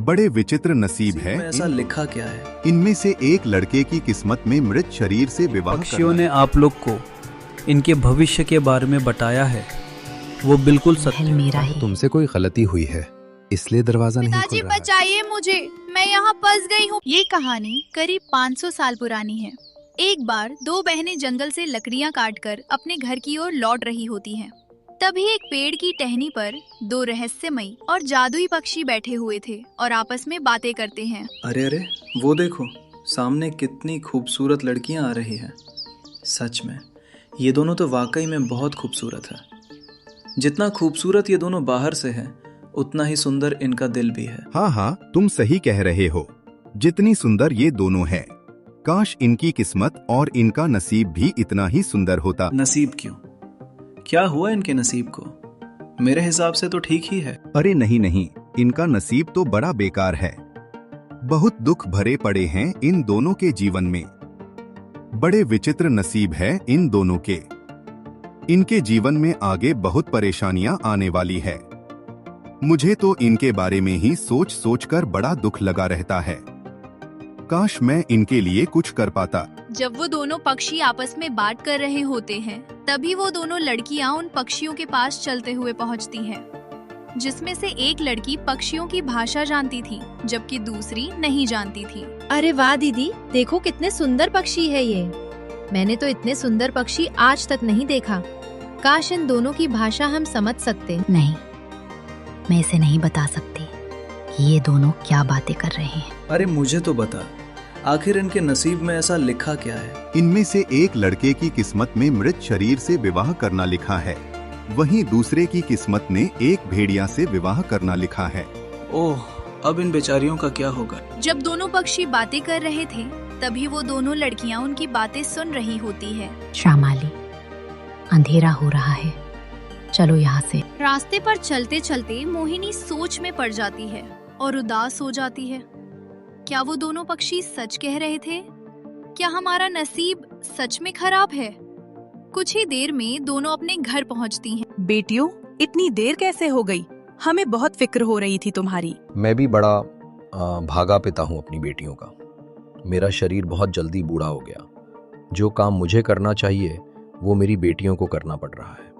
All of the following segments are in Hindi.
बड़े विचित्र नसीब है। ऐसा लिखा क्या है? इनमें से एक लड़के की किस्मत में मृत शरीर से विवाह पक्षियों ने आप लोग को इनके भविष्य के बारे में बताया है, वो बिल्कुल सत्य मेरा ही। तुमसे कोई गलती हुई है इसलिए दरवाजा नहीं पिताजी खुल रहा है। बचाइए मुझे, मैं यहाँ फंस गई हूँ। ये कहानी करीब 500 साल पुरानी है। एक बार दो बहनें जंगल से लकड़ियाँ काटकर अपने घर की ओर लौट रही होती हैं। तभी एक पेड़ की टहनी पर दो रहस्यमयी और जादुई पक्षी बैठे हुए थे और आपस में बातें करते हैं। अरे अरे, वो देखो, सामने कितनी खूबसूरत लड़कियां आ रही हैं। सच में ये दोनों तो वाकई में बहुत खूबसूरत है। जितना खूबसूरत ये दोनों बाहर से हैं, उतना ही सुंदर इनका दिल भी है। हाँ हाँ, तुम सही कह रहे हो। जितनी सुंदर ये दोनों हैं, काश इनकी किस्मत और इनका नसीब भी इतना ही सुंदर होता। नसीब क्यों? क्या हुआ इनके नसीब को? मेरे हिसाब से तो ठीक ही है। अरे नहीं नहीं, इनका नसीब तो बड़ा बेकार है। बहुत दुख भरे पड़े हैं इन दोनों के जीवन में। बड़े विचित्र नसीब है इन दोनों के। इनके जीवन में आगे बहुत परेशानियां आने वाली है। मुझे तो इनके बारे में ही सोच सोच कर बड़ा दुख लगा रहता है। काश मैं इनके लिए कुछ कर पाता। जब वो दोनों पक्षी आपस में बात कर रहे होते हैं, तभी वो दोनों लड़कियां उन पक्षियों के पास चलते हुए पहुंचती हैं, जिसमें से एक लड़की पक्षियों की भाषा जानती थी, जबकि दूसरी नहीं जानती थी। अरे वाह दीदी, देखो कितने सुंदर पक्षी है ये। मैंने तो इतने सुंदर पक्षी आज तक नहीं देखा। काश इन दोनों की भाषा हम समझ सकते। नहीं, मैं इसे नहीं बता सकती कि ये दोनों क्या बातें कर रहे हैं। अरे मुझे तो बता, आखिर इनके नसीब में ऐसा लिखा क्या है? इनमें से एक लड़के की किस्मत में मृत शरीर से विवाह करना लिखा है, वहीं दूसरे की किस्मत ने एक भेड़िया से विवाह करना लिखा है। ओह, अब इन बेचारियों का क्या होगा? जब दोनों पक्षी बातें कर रहे थे, तभी वो दोनों लड़कियां उनकी बातें सुन रही होती है। श्यामाली, अंधेरा हो रहा है, चलो यहाँ से। रास्ते पर चलते चलते मोहिनी सोच में पड़ जाती है और उदास हो जाती है। क्या वो दोनों पक्षी सच कह रहे थे? क्या हमारा नसीब सच में खराब है? कुछ ही देर में दोनों अपने घर पहुंचती हैं। बेटियों, इतनी देर कैसे हो गई? हमें बहुत फिक्र हो रही थी तुम्हारी। मैं भी बड़ा भागा पिता हूँ अपनी बेटियों का। मेरा शरीर बहुत जल्दी बूढ़ा हो गया। जो काम मुझे करना चाहिए वो मेरी बेटियों को करना पड़ रहा है।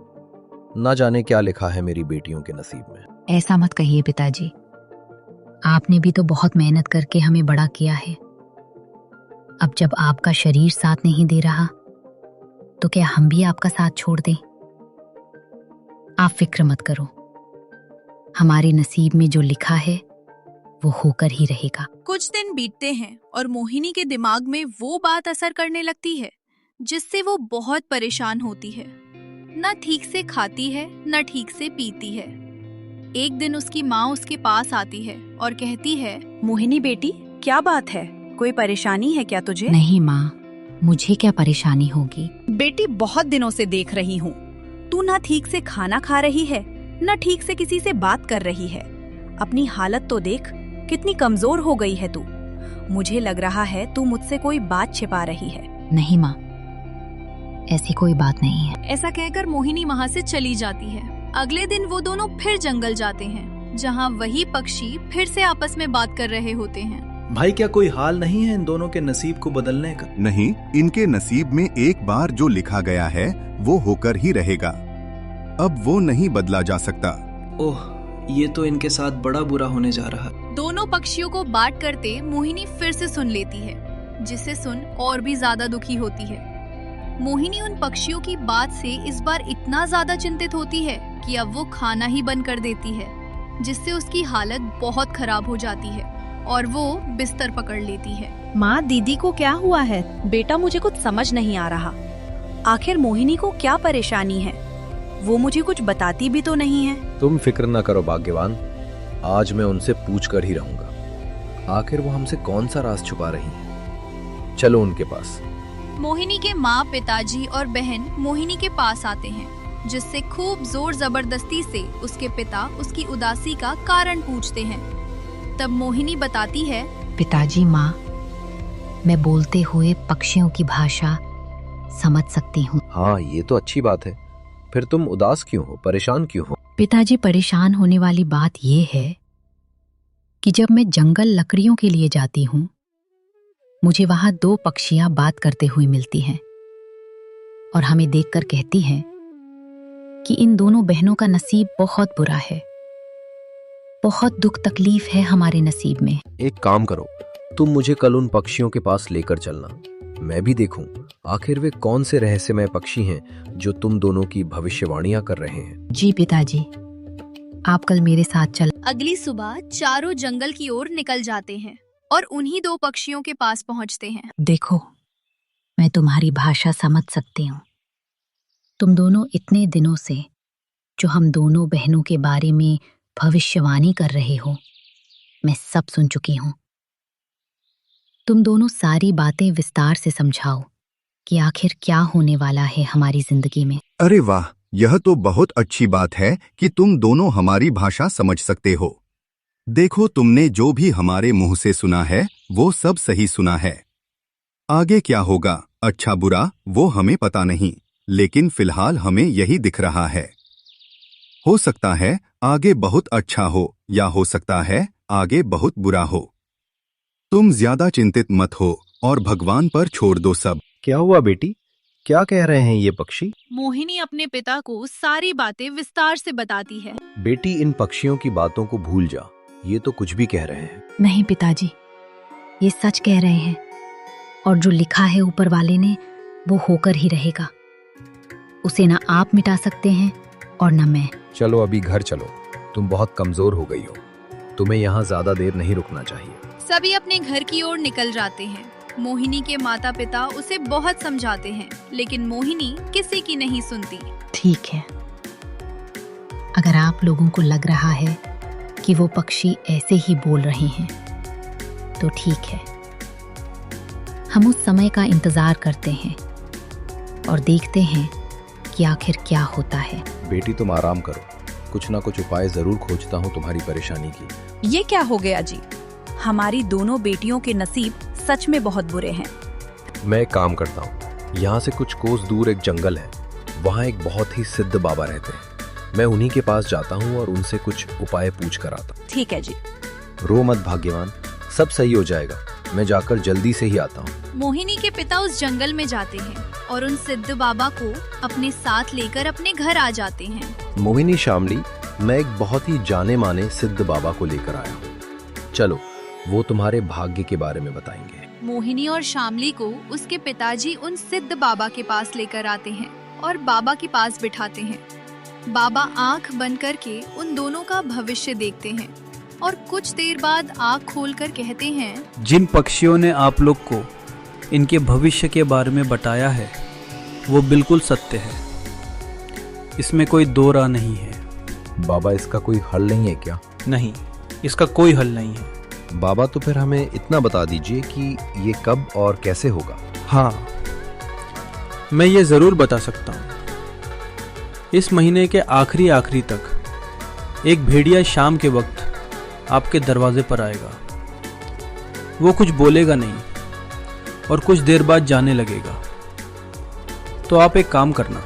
ना जाने क्या लिखा है मेरी बेटियों के नसीब में। ऐसा मत कहिए पिताजी, आपने भी तो बहुत मेहनत करके हमें बड़ा किया है। अब जब आपका शरीर साथ नहीं दे रहा, तो क्या हम भी आपका साथ छोड़ दें? आप फिक्र मत करो, हमारे नसीब में जो लिखा है वो होकर ही रहेगा। कुछ दिन बीतते हैं और मोहिनी के दिमाग में वो बात असर करने लगती है जिससे वो बहुत परेशान होती है। न ठीक से खाती है, न ठीक से पीती है। एक दिन उसकी माँ उसके पास आती है और कहती है, मोहिनी बेटी, क्या बात है? कोई परेशानी है क्या तुझे? नहीं माँ, मुझे क्या परेशानी होगी। बेटी, बहुत दिनों से देख रही हूँ, तू ना ठीक से खाना खा रही है, न ठीक से किसी से बात कर रही है। अपनी हालत तो देख, कितनी कमजोर हो गई है तू। मुझे लग रहा है तू मुझसे कोई बात छिपा रही है। नहीं माँ, ऐसी कोई बात नहीं है। ऐसा कहकर मोहिनी वहाँ से चली जाती है। अगले दिन वो दोनों फिर जंगल जाते हैं, जहाँ वही पक्षी फिर से आपस में बात कर रहे होते हैं। भाई, क्या कोई हाल नहीं है इन दोनों के नसीब को बदलने का? नहीं, इनके नसीब में एक बार जो लिखा गया है वो होकर ही रहेगा। अब वो नहीं बदला जा सकता। ओह, ये तो इनके साथ बड़ा बुरा होने जा रहा। दोनों पक्षियों को बात करते मोहिनी फिर से सुन लेती है, जिसे सुन और भी ज्यादा दुखी होती है। मोहिनी उन पक्षियों की बात से इस बार इतना ज्यादा चिंतित होती है कि अब वो खाना ही बंद कर देती है, जिससे उसकी हालत बहुत खराब हो जाती है और वो बिस्तर पकड़ लेती है। माँ, दीदी को क्या हुआ है? बेटा, मुझे कुछ समझ नहीं आ रहा। आखिर मोहिनी को क्या परेशानी है? वो मुझे कुछ बताती भी तो नहीं है। तुम फिक्र न करो भाग्यवान, आज मैं उनसे पूछ कर ही रहूंगा। आखिर वो हमसे कौन सा राज छुपा रही है। चलो उनके पास। मोहिनी के माँ, पिताजी और बहन मोहिनी के पास आते हैं, जिससे खूब जोर जबरदस्ती से उसके पिता उसकी उदासी का कारण पूछते हैं। तब मोहिनी बताती है, पिताजी, माँ, मैं बोलते हुए पक्षियों की भाषा समझ सकती हूँ। हाँ, ये तो अच्छी बात है। फिर तुम उदास क्यों हो, परेशान क्यों हो? पिताजी, परेशान होने वाली बात ये है कि जब मैं जंगल लकड़ियों के लिए जाती हूँ, मुझे वहां 2 पक्षियां बात करते हुए मिलती हैं और हमें देखकर कहती हैं कि इन दोनों बहनों का नसीब बहुत बुरा है। बहुत दुख तकलीफ है हमारे नसीब में। एक काम करो, तुम मुझे कल उन पक्षियों के पास लेकर चलना, मैं भी देखूं आखिर वे कौन से रहस्यमय पक्षी हैं जो तुम दोनों की भविष्यवाणियां कर रहे हैं। जी पिताजी, आप कल मेरे साथ चल। अगली सुबह चारों जंगल की ओर निकल जाते हैं और उन्हीं 2 पक्षियों के पास पहुंचते हैं। देखो, मैं तुम्हारी भाषा समझ सकती हूँ। तुम दोनों इतने दिनों से जो हम दोनों बहनों के बारे में भविष्यवाणी कर रहे हो, मैं सब सुन चुकी हूँ। तुम दोनों सारी बातें विस्तार से समझाओ कि आखिर क्या होने वाला है हमारी जिंदगी में। अरे वाह, यह तो बहुत अच्छी बात है कि तुम दोनों हमारी भाषा समझ सकते हो। देखो, तुमने जो भी हमारे मुंह से सुना है वो सब सही सुना है। आगे क्या होगा, अच्छा बुरा, वो हमें पता नहीं, लेकिन फिलहाल हमें यही दिख रहा है। हो सकता है आगे बहुत अच्छा हो या हो सकता है आगे बहुत बुरा हो। तुम ज्यादा चिंतित मत हो और भगवान पर छोड़ दो सब। क्या हुआ बेटी, क्या कह रहे हैं ये पक्षी? मोहिनी अपने पिता को सारी बातें विस्तार से बताती है। बेटी, इन पक्षियों की बातों को भूल जा, ये तो कुछ भी कह रहे हैं। नहीं पिताजी, ये सच कह रहे हैं और जो लिखा है ऊपर वाले ने वो होकर ही रहेगा। उसे ना आप मिटा सकते हैं और ना मैं। चलो अभी घर चलो, तुम बहुत कमजोर हो गई हो, तुम्हें यहाँ ज्यादा देर नहीं रुकना चाहिए। सभी अपने घर की ओर निकल जाते हैं। मोहिनी के माता पिता उसे बहुत समझाते हैं, लेकिन मोहिनी किसी की नहीं सुनती। ठीक है, अगर आप लोगों को लग रहा है कि वो पक्षी ऐसे ही बोल रहे हैं तो ठीक है। हम उस समय का इंतजार करते हैं और देखते हैं कि आखिर क्या होता है। बेटी, तुम आराम करो, कुछ ना कुछ उपाय जरूर खोजता हूँ तुम्हारी परेशानी की। ये क्या हो गया जी? हमारी दोनों बेटियों के नसीब सच में बहुत बुरे हैं। मैं एक काम करता हूँ, यहाँ से कुछ कोस दूर एक जंगल है, वहाँ एक बहुत ही सिद्ध बाबा रहते हैं। मैं उन्हीं के पास जाता हूँ और उनसे कुछ उपाय पूछ कर आता हूँ। ठीक है जी। रो मत भाग्यवान, सब सही हो जाएगा, मैं जाकर जल्दी से ही आता हूँ। मोहिनी के पिता उस जंगल में जाते हैं और उन सिद्ध बाबा को अपने साथ लेकर अपने घर आ जाते हैं। मोहिनी, शामली, मैं एक बहुत ही जाने माने सिद्ध बाबा को लेकर आया हूँ, चलो वो तुम्हारे भाग्य के बारे में बताएंगे। मोहिनी और शामली को उसके पिताजी उन सिद्ध बाबा के पास लेकर आते हैं और बाबा के पास बिठाते हैं। बाबा आंख बंद करके उन दोनों का भविष्य देखते हैं और कुछ देर बाद आंख खोलकर कहते हैं, जिन पक्षियों ने आप लोग को इनके भविष्य के बारे में बताया है वो बिल्कुल सत्य है, इसमें कोई दो राह नहीं है। बाबा, इसका कोई हल नहीं है क्या? नहीं, इसका कोई हल नहीं है। बाबा, तो फिर हमें इतना बता दीजिए कि ये कब और कैसे होगा। हाँ, मैं ये जरूर बता सकता हूँ। इस महीने के आखिरी तक एक भेड़िया शाम के वक्त आपके दरवाजे पर आएगा। वो कुछ बोलेगा नहीं और कुछ देर बाद जाने लगेगा। तो आप एक काम करना,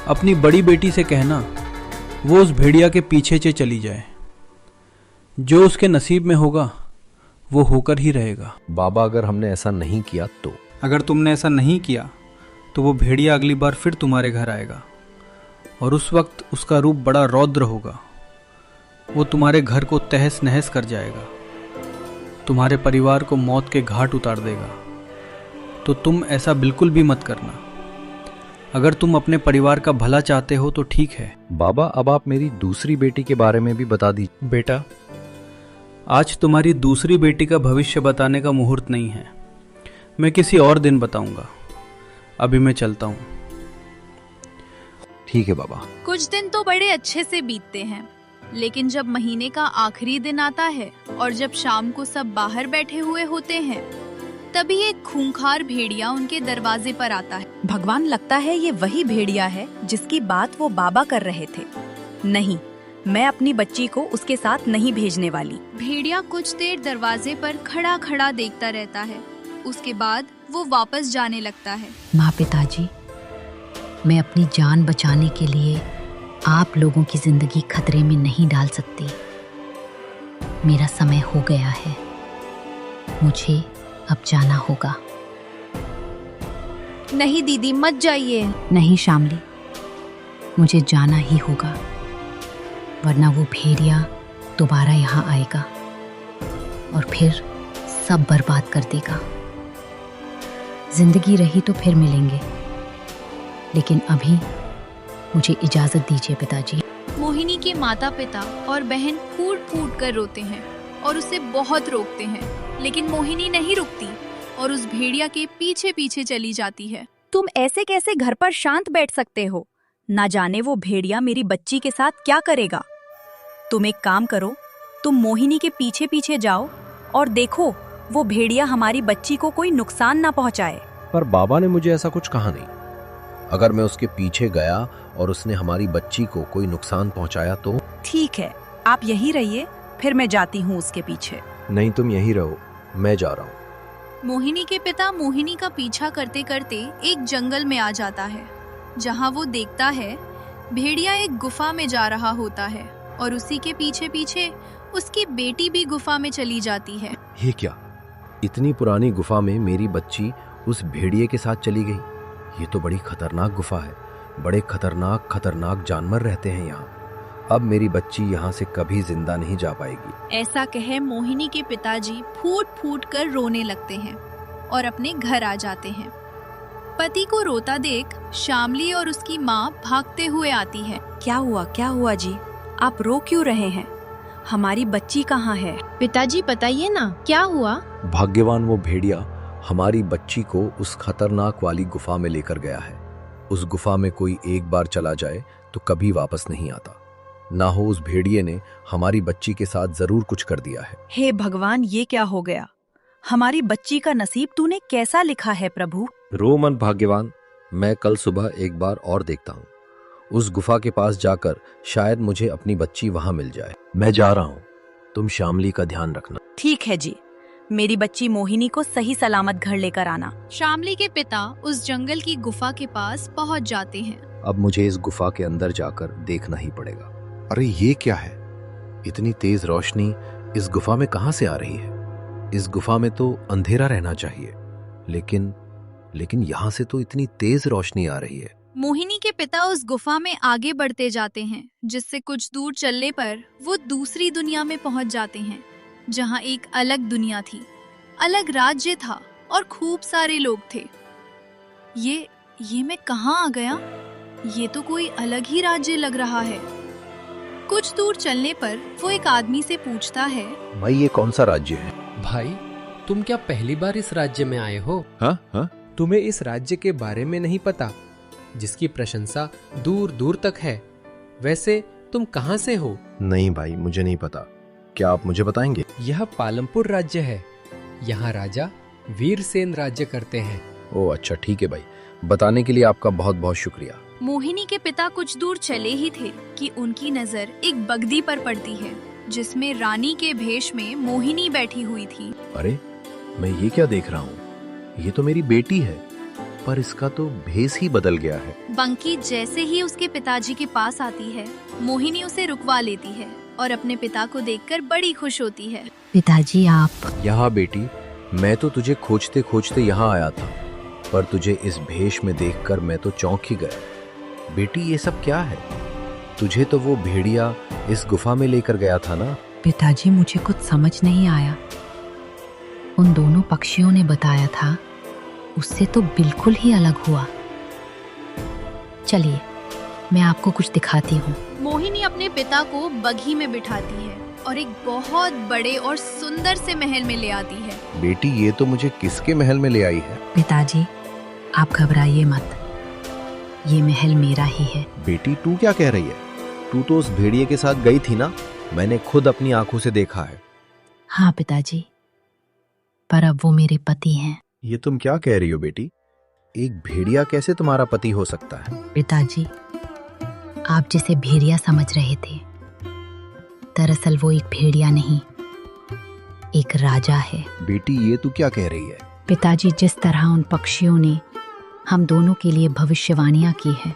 अपनी बड़ी बेटी से कहना वो उस भेड़िया के पीछे से चली जाए। जो उसके नसीब में होगा वो होकर ही रहेगा। बाबा, अगर हमने ऐसा नहीं किया तो? अगर तुमने ऐसा नहीं किया तो वो भेड़िया अगली बार फिर तुम्हारे घर आएगा और उस वक्त उसका रूप बड़ा रौद्र होगा। वो तुम्हारे घर को तहस नहस कर जाएगा, तुम्हारे परिवार को मौत के घाट उतार देगा। तो तुम ऐसा बिल्कुल भी मत करना। अगर तुम अपने परिवार का भला चाहते हो तो ठीक है। बाबा, अब आप मेरी दूसरी बेटी के बारे में भी बता दीजिए। बेटा, आज तुम्हारी दूसरी बेटी का भविष्य बताने का मुहूर्त नहीं है, मैं किसी और दिन बताऊंगा। अभी मैं चलता हूँ। ठीक है बाबा। कुछ दिन तो बड़े अच्छे से बीतते हैं, लेकिन जब महीने का आखिरी दिन आता है और जब शाम को सब बाहर बैठे हुए होते हैं, तभी एक खूंखार भेड़िया उनके दरवाजे पर आता है। भगवान, लगता है ये वही भेड़िया है जिसकी बात वो बाबा कर रहे थे। नहीं, मैं अपनी बच्ची को उसके साथ नहीं भेजने वाली। भेड़िया कुछ देर दरवाजे पर खड़ा खड़ा देखता रहता है, उसके बाद वो वापस जाने लगता है। माँ, पिताजी, मैं अपनी जान बचाने के लिए आप लोगों की जिंदगी खतरे में नहीं डाल सकती। मेरा समय हो गया है, मुझे अब जाना होगा। नहीं दीदी, मत जाइए। नहीं शामली, मुझे जाना ही होगा, वरना वो भेड़िया दोबारा यहाँ आएगा और फिर सब बर्बाद कर देगा। जिंदगी रही तो फिर मिलेंगे, लेकिन अभी मुझे इजाजत दीजिए पिताजी। मोहिनी के माता पिता और बहन फूट फूट कर रोते हैं और उसे बहुत रोकते हैं, लेकिन मोहिनी नहीं रुकती और उस भेड़िया के पीछे पीछे चली जाती है। तुम ऐसे कैसे घर पर शांत बैठ सकते हो? ना जाने वो भेड़िया मेरी बच्ची के साथ क्या करेगा। तुम एक काम करो, तुम मोहिनी के पीछे पीछे जाओ और देखो वो भेड़िया हमारी बच्ची को कोई नुकसान ना पहुंचाए। पर बाबा ने मुझे ऐसा कुछ कहा नहीं। अगर मैं उसके पीछे गया और उसने हमारी बच्ची को कोई नुकसान पहुंचाया तो? ठीक है, आप यहीं रहिए, फिर मैं जाती हूँ उसके पीछे। नहीं, तुम यहीं रहो, मैं जा रहा हूँ। मोहिनी के पिता मोहिनी का पीछा करते करते एक जंगल में आ जाता है, जहाँ वो देखता है भेड़िया एक गुफा में जा रहा होता है और उसी के पीछे पीछे उसकी बेटी भी गुफा में चली जाती है। ये क्या, इतनी पुरानी गुफा में मेरी बच्ची उस भेड़िए के साथ चली गई? ये तो बड़ी खतरनाक गुफा है, बड़े खतरनाक जानवर रहते हैं यहाँ। अब मेरी बच्ची यहाँ से कभी जिंदा नहीं जा पाएगी। ऐसा कहे मोहिनी के पिताजी फूट फूट कर रोने लगते हैं और अपने घर आ जाते हैं। पति को रोता देख शामली और उसकी माँ भागते हुए आती है। क्या हुआ जी, आप रो क्यों रहे हैं? हमारी बच्ची कहाँ है? पिताजी बताइए ना, क्या हुआ? भाग्यवान वो भेड़िया हमारी बच्ची को उस खतरनाक वाली गुफा में लेकर गया है। उस गुफा में कोई एक बार चला जाए तो कभी वापस नहीं आता। ना हो उस भेड़िए ने हमारी बच्ची के साथ जरूर कुछ कर दिया है। हे भगवान, ये क्या हो गया? हमारी बच्ची का नसीब तूने कैसा लिखा है प्रभु? रो मत भाग्यवान, मैं कल सुबह एक बार और देखता हूँ। उस गुफा के पास जाकर शायद मुझे अपनी बच्ची वहां मिल जाए। मैं जा रहा हूँ, तुम शामली का ध्यान रखना। ठीक है जी, मेरी बच्ची मोहिनी को सही सलामत घर लेकर आना। शामली के पिता उस जंगल की गुफा के पास पहुंच जाते हैं। अब मुझे इस गुफा के अंदर जाकर देखना ही पड़ेगा। अरे ये क्या है? इतनी तेज रोशनी इस गुफा में कहां से आ रही है? इस गुफा में तो अंधेरा रहना चाहिए, लेकिन यहाँ से तो इतनी तेज रोशनी आ रही है। मोहिनी के पिता उस गुफा में आगे बढ़ते जाते हैं, जिससे कुछ दूर चलने पर वो दूसरी दुनिया में पहुंच जाते हैं, जहां एक अलग दुनिया थी, अलग राज्य था और खूब सारे लोग थे। ये मैं कहां आ गया? ये तो कोई अलग ही राज्य लग रहा है। कुछ दूर चलने पर वो एक आदमी से पूछता है, भाई ये कौन सा राज्य है? भाई, तुम क्या पहली बार इस राज्य में आए हो? हाँ? तुम्हें इस राज्य के बारे में नहीं पता, जिसकी प्रशंसा दूर दूर तक है? वैसे तुम कहां से हो? नहीं भाई, मुझे नहीं पता, क्या आप मुझे बताएंगे? यह पालमपुर राज्य है। यहाँ राजा वीरसेन राज्य करते हैं। ओह अच्छा, ठीक है भाई, बताने के लिए आपका बहुत बहुत शुक्रिया। मोहिनी के पिता कुछ दूर चले ही थे कि उनकी नजर एक बगदी पर पड़ती है, जिसमें रानी के भेष में मोहिनी बैठी हुई थी। अरे, मैं ये क्या देख रहा हूँ? ये तो मेरी बेटी है, पर इसका तो भेष ही बदल गया है। बंकी जैसे ही उसके पिताजी के पास आती है, मोहिनी उसे रुकवा लेती है और अपने पिता को देखकर बड़ी खुश होती है। पिताजी आप। यहाँ बेटी, मैं तो तुझे खोजते खोजते यहाँ आया था, पर तुझे इस भेष में देखकर मैं तो चौंक ही गया। बेटी, ये सब क्या है? तुझे तो वो भेड़िया इस गुफा में लेकर गया था ना? पिताजी, मुझे कुछ समझ नहीं आया। उन दोनों पक्षियों ने बताया था, उससे तो बिल्कुल ही अलग हुआ। चलिए, मैं आपको कुछ दिखाती हूँ। मोहिनी अपने पिता को बघी में बिठाती है और एक बहुत बड़े और सुंदर से महल में ले आती है। बेटी, ये तो मुझे किसके महल में ले आई है? पिताजी, आप घबराइए मत, ये महल मेरा ही है। बेटी, तू क्या कह रही है? तू तो उस भेड़िए के साथ गई थी ना? मैंने खुद अपनी आंखों से देखा है। हाँ पिताजी, पर अब वो मेरे पति हैं। ये तुम क्या कह रही हो बेटी? एक भेड़िया कैसे तुम्हारा पति हो सकता है? पिताजी, आप जिसे भेड़िया समझ रहे थे, दरअसल वो एक भेड़िया नहीं, एक राजा है। बेटी, ये तू क्या कह रही है? पिताजी, जिस तरह उन पक्षियों ने हम दोनों के लिए भविष्यवाणियां की है,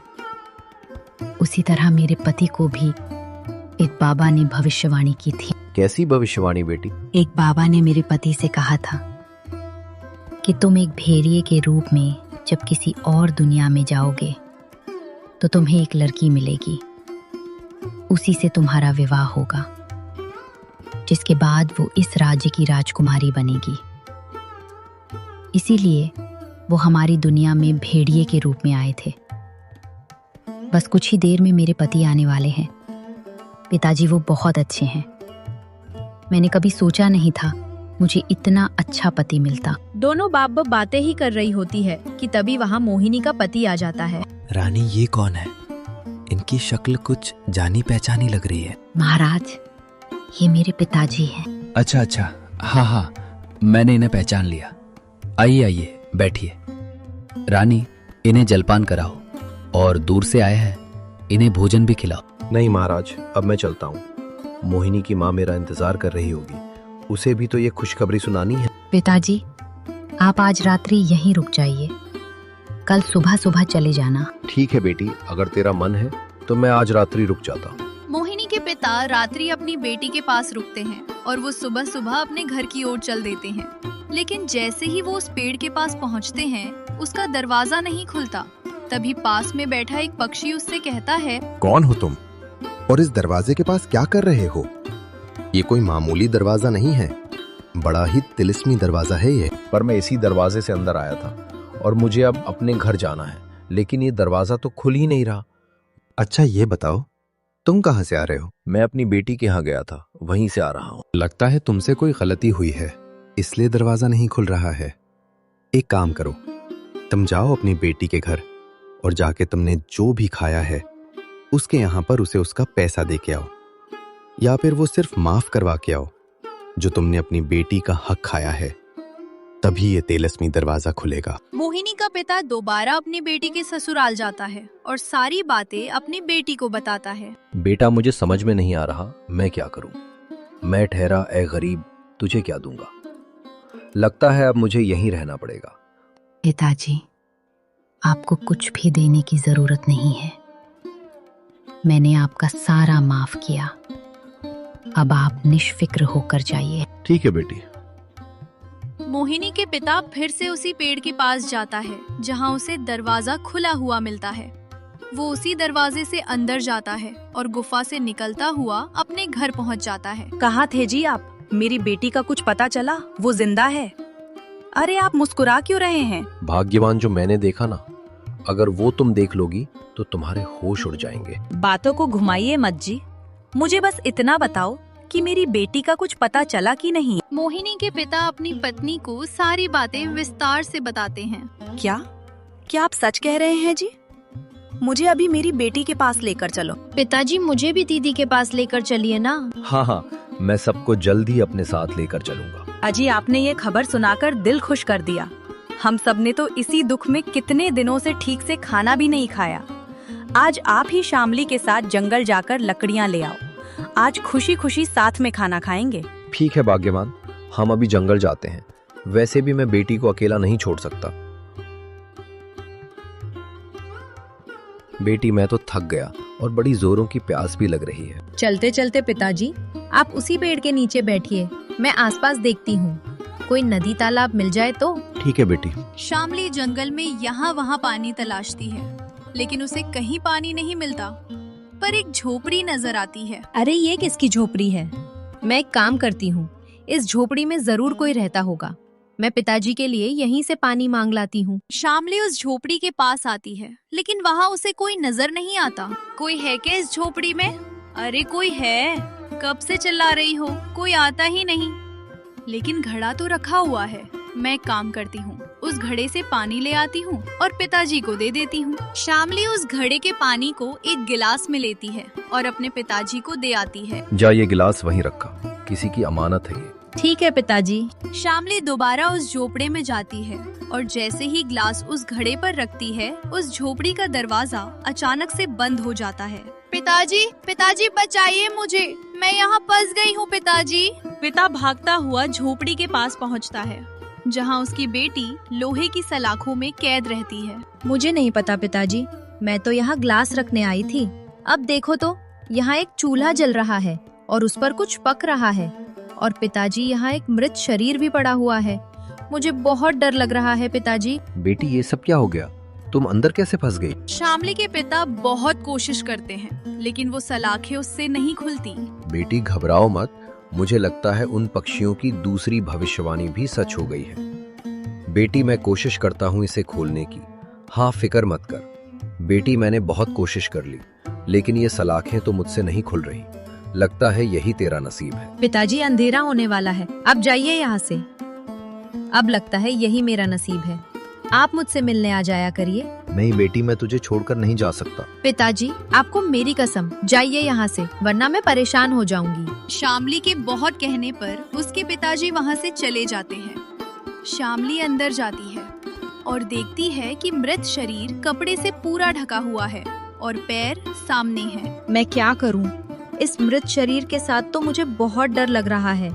उसी तरह मेरे पति को भी एक बाबा ने भविष्यवाणी की थी। कैसी भविष्यवाणी बेटी? एक बाबा ने मेरे पति से कहा था कि तुम एक भेड़िए के रूप में जब किसी और दुनिया में जाओगे तो तुम्हें एक लड़की मिलेगी, उसी से तुम्हारा विवाह होगा, जिसके बाद वो इस राज्य की राजकुमारी बनेगी। इसीलिए वो हमारी दुनिया में भेड़िए के रूप में आए थे। बस कुछ ही देर में मेरे पति आने वाले हैं। पिताजी वो बहुत अच्छे हैं। मैंने कभी सोचा नहीं था मुझे इतना अच्छा पति मिलता। दोनों बाप बातें ही कर रही होती है कि तभी वहाँ मोहिनी का पति आ जाता है। रानी, ये कौन है? इनकी शक्ल कुछ जानी पहचानी लग रही है। महाराज, ये मेरे पिताजी हैं। अच्छा, हाँ, मैंने इन्हें पहचान लिया। आइए बैठिए। रानी, इन्हें जलपान कराओ और दूर से आए हैं, इन्हें भोजन भी खिलाओ। नहीं महाराज, अब मैं चलता हूँ। मोहिनी की माँ मेरा इंतजार कर रही होगी, उसे भी तो ये खुशखबरी सुनानी है। पिताजी, आप आज रात्रि यहीं रुक जाइए, कल सुबह सुबह चले जाना। ठीक है बेटी, अगर तेरा मन है तो मैं आज रात्रि रुक जाता हूँ। मोहिनी के पिता रात्रि अपनी बेटी के पास रुकते हैं और वो सुबह सुबह अपने घर की ओर चल देते हैं। लेकिन जैसे ही वो उस पेड़ के पास पहुंचते हैं, उसका दरवाजा नहीं खुलता। तभी पास में बैठा एक पक्षी उससे कहता है, कौन हो तुम और इस दरवाजे के पास क्या कर रहे हो? ये कोई मामूली दरवाजा नहीं है, बड़ा ही तिलिस्मी दरवाजा है ये। पर मैं इसी दरवाजे से अंदर आया था और मुझे अब अपने घर जाना है, लेकिन ये दरवाजा तो खुल ही नहीं रहा। अच्छा ये बताओ, तुम कहाँ से आ रहे हो? मैं अपनी बेटी के यहाँ गया था, वहीं से आ रहा हूँ। लगता है तुमसे कोई गलती हुई है, इसलिए दरवाजा नहीं खुल रहा है। एक काम करो, तुम जाओ अपनी बेटी के घर और जाके तुमने जो भी खाया है उसके यहाँ पर उसे उसका पैसा दे के आओ, या फिर वो सिर्फ माफ करवा के आओ जो तुमने अपनी बेटी का हक खाया है। तभी ये तिलिस्मी दरवाजा खुलेगा। मोहिनी का पिता दोबारा अपनी बेटी के ससुराल जाता है और सारी बातें अपनी बेटी को बताता है। बेटा, मुझे समझ में नहीं आ रहा मैं क्या करूं। मैं ठहरा ए गरीब, तुझे क्या दूंगा। लगता है अब मुझे यहीं रहना पड़ेगा। पिताजी, आपको कुछ भी देने की जरूरत नहीं है, मैंने आपका सारा माफ किया। अब आप निष्फिक्र होकर जाइए। ठीक है बेटी। मोहिनी के पिता फिर से उसी पेड़ के पास जाता है जहां उसे दरवाजा खुला हुआ मिलता है। वो उसी दरवाजे से अंदर जाता है और गुफा से निकलता हुआ अपने घर पहुंच जाता है। कहाँ थे जी आप? मेरी बेटी का कुछ पता चला? वो जिंदा है? अरे आप मुस्कुरा क्यों रहे हैं? भाग्यवान जो मैंने देखा ना, अगर वो तुम देख लोगी तो तुम्हारे होश उड़ जाएंगे। बातों को घुमाइए मत जी, मुझे बस इतना बताओ कि मेरी बेटी का कुछ पता चला कि नहीं। मोहिनी के पिता अपनी पत्नी को सारी बातें विस्तार से बताते हैं। क्या आप सच कह रहे हैं जी? मुझे अभी मेरी बेटी के पास लेकर चलो। पिताजी, मुझे भी दीदी के पास लेकर चलिए ना। हाँ, मैं सबको जल्द ही अपने साथ लेकर चलूंगा। अजी, आपने ये खबर सुनाकर दिल खुश कर दिया। हम सब ने तो इसी दुख में कितने दिनों से ठीक से खाना भी नहीं खाया। आज आप ही शामली के साथ जंगल जाकर लकड़ियाँ ले आओ। आज खुशी खुशी साथ में खाना खाएंगे। ठीक है भाग्यवान, हम अभी जंगल जाते हैं। वैसे भी मैं बेटी को अकेला नहीं छोड़ सकता। बेटी, मैं तो थक गया और बड़ी जोरों की प्यास भी लग रही है। चलते चलते पिताजी, आप उसी पेड़ के नीचे बैठिए, मैं आसपास देखती हूँ, कोई नदी तालाब मिल जाए तो। ठीक है बेटी। शामली जंगल में यहाँ वहाँ पानी तलाशती है, लेकिन उसे कहीं पानी नहीं मिलता। पर एक झोपड़ी नजर आती है। अरे ये किसकी झोपड़ी है? मैं एक काम करती हूँ, इस झोपड़ी में जरूर कोई रहता होगा। मैं पिताजी के लिए यहीं से पानी मांग लाती हूँ। शामली उस झोपड़ी के पास आती है, लेकिन वहाँ उसे कोई नजर नहीं आता। कोई है क्या इस झोपड़ी में? अरे कोई है, कब से चिल्ला रही हो, कोई आता ही नहीं। लेकिन घड़ा तो रखा हुआ है। मैं एक काम करती हूँ, उस घड़े से पानी ले आती हूँ और पिताजी को दे देती हूँ। शामली उस घड़े के पानी को एक गिलास में लेती है और अपने पिताजी को दे आती है। जा, ये गिलास वहीं रखा, किसी की अमानत है ये। ठीक है पिताजी। शामली दोबारा उस झोपड़े में जाती है और जैसे ही गिलास उस घड़े पर रखती है, उस झोपड़ी का दरवाजा अचानक से बंद हो जाता है। पिताजी बचाइए मुझे, मैं यहाँ फंस गई हूँ पिताजी। पिता भागता हुआ झोपड़ी के पास पहुँचता है, जहाँ उसकी बेटी लोहे की सलाखों में कैद रहती है। मुझे नहीं पता पिताजी, मैं तो यहाँ ग्लास रखने आई थी। अब देखो तो यहाँ एक चूल्हा जल रहा है, और उस पर कुछ पक रहा है और पिताजी यहाँ एक मृत शरीर भी पड़ा हुआ है। मुझे बहुत डर लग रहा है पिताजी। बेटी ये सब क्या हो गया? तुम अंदर कैसे फंस गई? शामली के पिता बहुत कोशिश करते हैं लेकिन वो सलाखें उससे नहीं खुलती। बेटी घबराओ मत, मुझे लगता है उन पक्षियों की दूसरी भविष्यवाणी भी सच हो गई है। बेटी मैं कोशिश करता हूँ इसे खोलने की। हाँ फिक्र मत कर बेटी, मैंने बहुत कोशिश कर ली लेकिन ये सलाखें तो मुझसे नहीं खुल रही। लगता है यही तेरा नसीब है। पिताजी अंधेरा होने वाला है, अब जाइए यहाँ से। अब लगता है यही मेरा नसीब है। आप मुझसे मिलने आ जाया करिए। नहीं बेटी, मैं तुझे छोड़कर नहीं जा सकता। पिताजी आपको मेरी कसम, जाइए यहाँ से वरना मैं परेशान हो जाऊंगी। शामली के बहुत कहने पर उसके पिताजी वहाँ से चले जाते हैं। शामली अंदर जाती है और देखती है कि मृत शरीर कपड़े से पूरा ढका हुआ है और पैर सामने हैं। मैं क्या करूं? इस मृत शरीर के साथ तो मुझे बहुत डर लग रहा है,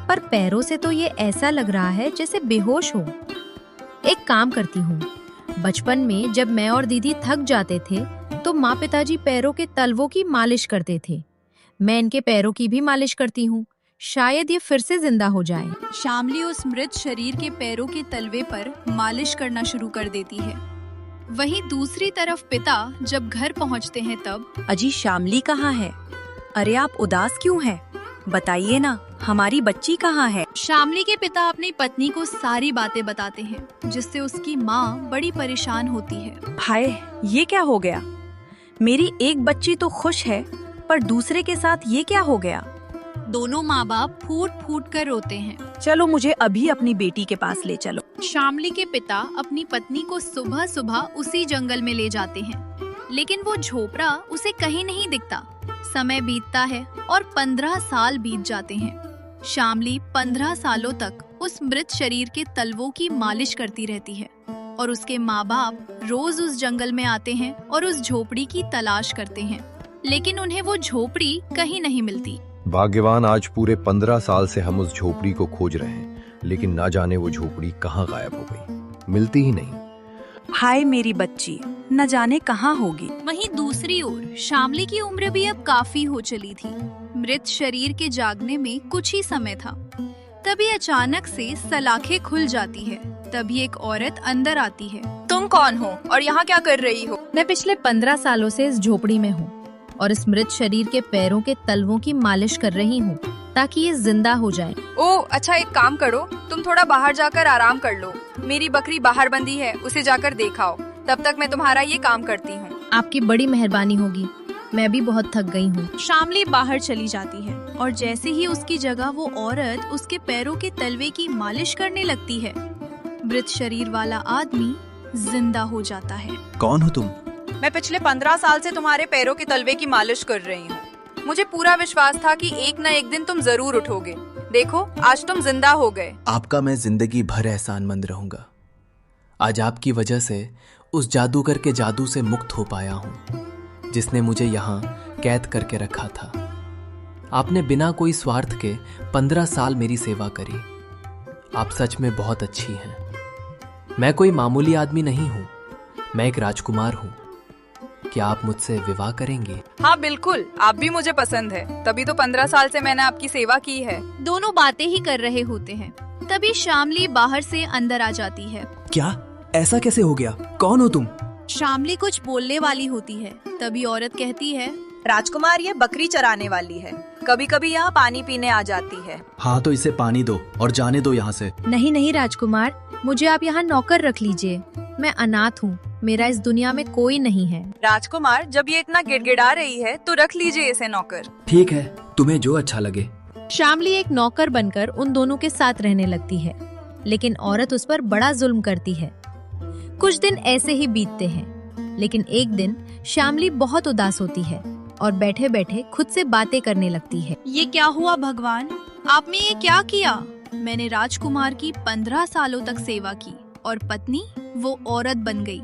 पर पैरों से तो ये ऐसा लग रहा है जैसे बेहोश हो। एक काम करती हूँ, बचपन में जब मैं और दीदी थक जाते थे तो माँ पिताजी पैरों के तलवों की मालिश करते थे। मैं इनके पैरों की भी मालिश करती हूँ, शायद ये फिर से जिंदा हो जाए। शामली उस मृत शरीर के पैरों के तलवे पर मालिश करना शुरू कर देती है। वहीं दूसरी तरफ पिता जब घर पहुंचते हैं तब अजी शामली कहाँ है? अरे आप उदास क्यों हैं? बताइए ना, हमारी बच्ची कहाँ है? शामली के पिता अपनी पत्नी को सारी बातें बताते हैं जिससे उसकी माँ बड़ी परेशान होती है। हाय, ये क्या हो गया? मेरी एक बच्ची तो खुश है पर दूसरे के साथ ये क्या हो गया? दोनों माँ बाप फूट फूट कर रोते हैं। चलो मुझे अभी अपनी बेटी के पास ले चलो। शामली के पिता अपनी पत्नी को सुबह सुबह उसी जंगल में ले जाते हैं लेकिन वो झोपड़ा उसे कहीं नहीं दिखता। समय बीतता है और 15 साल बीत जाते हैं। शामली 15 सालों तक उस मृत शरीर के तलवों की मालिश करती रहती है और उसके माँ बाप रोज उस जंगल में आते हैं और उस झोपड़ी की तलाश करते हैं लेकिन उन्हें वो झोपड़ी कहीं नहीं मिलती। भाग्यवान, आज पूरे 15 साल से हम उस झोपड़ी को खोज रहे हैं लेकिन ना जाने वो झोपड़ी कहाँ गायब हो गई, मिलती ही नहीं। हाय मेरी बच्ची, न जाने कहाँ होगी। वहीं दूसरी ओर शामली की उम्र भी अब काफी हो चली थी। मृत शरीर के जागने में कुछ ही समय था, तभी अचानक से सलाखें खुल जाती है। तभी एक औरत अंदर आती है। तुम कौन हो और यहाँ क्या कर रही हो? मैं पिछले 15 सालों से इस झोपड़ी में हूँ और इस मृत शरीर के पैरों के तलवों की मालिश कर रही हूँ ताकि ये जिंदा हो जाए। ओह अच्छा, एक काम करो, तुम थोड़ा बाहर जाकर आराम कर लो। मेरी बकरी बाहर बंधी है, उसे जाकर देखाओ। तब तक मैं तुम्हारा ये काम करती हूँ। आपकी बड़ी मेहरबानी होगी, मैं भी बहुत थक गई हूँ। शामली बाहर चली जाती है और जैसे ही उसकी जगह वो औरत उसके पैरों के तलवे की मालिश करने लगती है, मृत शरीर वाला आदमी जिंदा हो जाता है। कौन हो तुम? मैं पिछले 15 साल से तुम्हारे पैरों के तलवे की मालिश कर रही हूँ। मुझे पूरा विश्वास था कि एक न एक दिन तुम जरूर उठोगे। देखो आज तुम जिंदा हो गए। आपका मैं जिंदगी भर एहसानमंद रहूंगा। आज आपकी वजह से उस जादूगर के जादू से मुक्त हो पाया हूँ जिसने मुझे यहाँ कैद करके रखा था। आपने बिना कोई स्वार्थ के 15 साल मेरी सेवा करी। आप सच में बहुत अच्छी हैं। मैं कोई मामूली आदमी नहीं हूँ, मैं एक राजकुमार हूँ। क्या आप मुझसे विवाह करेंगे? हाँ बिल्कुल, आप भी मुझे पसंद है, तभी तो 15 साल से मैंने आपकी सेवा की है। दोनों बातें ही कर रहे होते हैं, तभी शामली बाहर से अंदर आ जाती है। क्या? ऐसा कैसे हो गया? कौन हो तुम? शामली कुछ बोलने वाली होती है, तभी औरत कहती है, राजकुमार ये बकरी चराने वाली है, कभी कभी यहाँ पानी पीने आ जाती है। हाँ तो इसे पानी दो और जाने दो यहाँ से। नहीं नहीं राजकुमार, मुझे आप यहाँ नौकर रख लीजिए। मैं अनाथ हूँ, मेरा इस दुनिया में कोई नहीं है। राजकुमार जब ये इतना गिड़गिड़ा रही है तो रख लीजिए इसे नौकर। ठीक है, तुम्हें जो अच्छा लगे। शामली एक नौकर बनकर उन दोनों के साथ रहने लगती है, लेकिन औरत उस पर बड़ा जुल्म करती है। कुछ दिन ऐसे ही बीतते हैं, लेकिन एक दिन शामली बहुत उदास होती है और बैठे बैठे खुद से बातें करने लगती है। ये क्या हुआ भगवान, आपने ये क्या किया? मैंने राजकुमार की 15 सालों तक सेवा की और पत्नी वो औरत बन गई।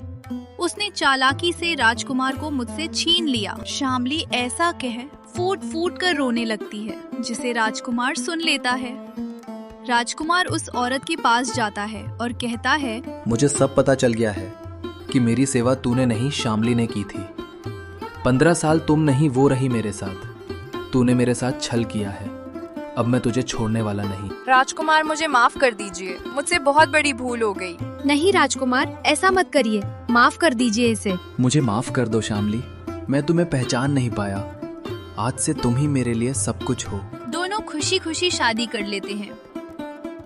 उसने चालाकी से राजकुमार को मुझसे छीन लिया। शामली ऐसा कह फूट फूट कर रोने लगती है, जिसे राजकुमार सुन लेता है। राजकुमार उस औरत के पास जाता है और कहता है, मुझे सब पता चल गया है कि मेरी सेवा तूने नहीं शामली ने की थी। 15 साल तुम नहीं वो रही मेरे साथ। तूने मेरे साथ छल किया है। अब मैं तुझे छोड़ने वाला नहीं। राजकुमार, मुझे माफ कर दीजिए, मुझसे बहुत बड़ी भूल हो गई। नहीं राजकुमार, ऐसा मत करिए, माफ कर दीजिए इसे। मुझे माफ कर दो शामली, मैं तुम्हें पहचान नहीं पाया। आज से तुम ही मेरे लिए सब कुछ हो। दोनों खुशी खुशी शादी कर लेते हैं।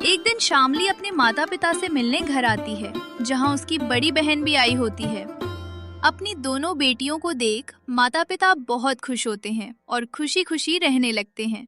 एक दिन शामली अपने माता पिता से मिलने घर आती है, जहां उसकी बड़ी बहन भी आई होती है। अपनी दोनों बेटियों को देख माता पिता बहुत खुश होते हैं और खुशी खुशी रहने लगते हैं।